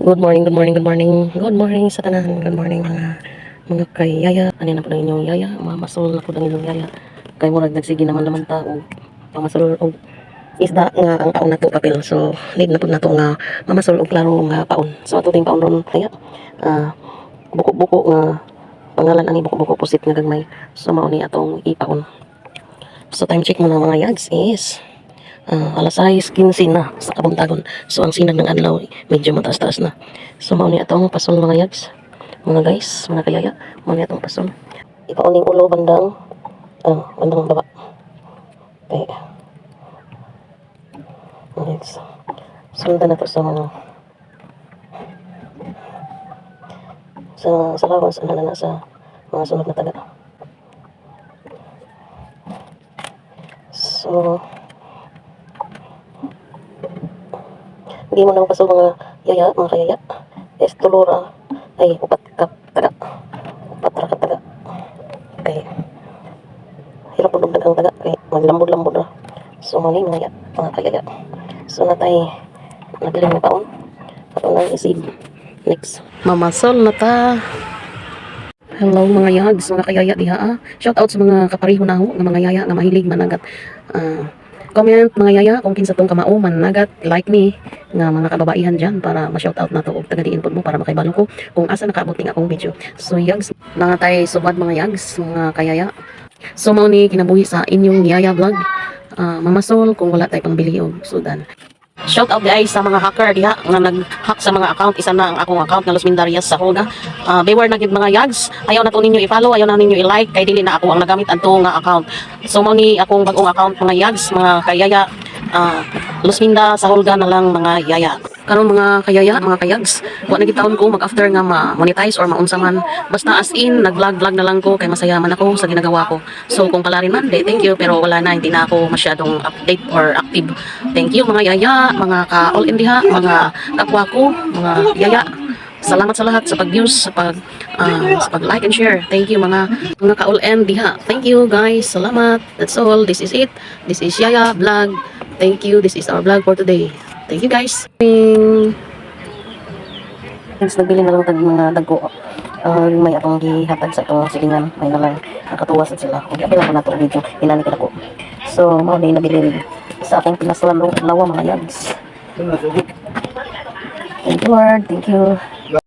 Good morning, good morning, good morning. Good morning sa tanan. Good morning mga kay yaya. Ano na po ang inyong yaya? Mamasol na po ang inyong yaya. Kay murag nagsige naman naman ta og pamasol og isda nga ang paon nato papel. So, need na po nato nga mamasol og klaro nga paon. So, ato ting paon ron kaya buko-buko nga pangalan ang buko-buko pusit nga gagmay. So, mao ni atong ipaon. So, time check mo na mga yags is alas 6:15 na sa kabuntagon. So ang sinag ng adlaw medyo mataas-taas na. So mao ni atong pasol mga yags. Mga guys, mga kayaya, mao ni atong pasol. Ipauning ulo bandang baba. Okay. Next. Sundan na to sa mga sa lawas ano na sa mga sunod na taga. So hindi mo lang pasol mga yaya, mga kayaya. Es tulura ay upat ka taga. Upat ra ka taga. Okay. Hirap pud dagang taga kay maglambod-lambod ra. So mali mga kayaya. So natay nagling na taon. Ato nang isig. Next. Mamasol na ta. Hello mga yags, mga kayaya diha. Shout out sa mga kapariho naho nga mga yaya nga mahilig managat. Comment mga yaya kung kinsa tong kamao managat like me nga mga kababaihan dyan para ma-shout out nato og taga diin pod mo para makaibalo ko kung asa nakaabot ning akong video. So yags, mga tay subad mga yags, mga kayaya. So mao ni kinabuhi sa inyong yaya vlog. Mamasol kung wala tay pangbili og sudan. Shout out guys sa mga hacker diha nga nag-hack sa mga account. Isa na ang akong account nga Los Mindarias sa Holga. Beware na gid mga yags. Ayaw na to ninyo i-follow, ayaw na ninyo i-like kay dili na ako ang nagamit adto nga account. So mao ni akong bag-ong account mga yags, mga kayaya. Los Minda sa Holga na lang mga yaya. Karon mga kayaya, mga kayags, wa na gitaon ko mag-after nga ma-monetize or maunsa man. Basta as in nag-vlog na lang ko kay masaya man ako sa ginagawa ko. So kung palarin man, thank you, pero wala na, hindi na ako masyadong update or active. Thank you mga yaya, mga ka-all in diha, mga kapwa ko, mga yaya. Salamat sa lahat sa pag-views, sa pag-like and share. Thank you mga ka-all in diha. Thank you guys. Salamat. That's all. This is it. This is Yaya Vlog. Thank you. This is our vlog for today. Thank you guys. Nagbili na lang tag mga dagko. May atong gihatag sa itong silingan. May nalang nakatuwa sa sila. Okay, apil ako na itong video. Inani ko na ko. So, mga na nabili sa aking pinasalan lawa mga yags. Thank you Lord. Thank you.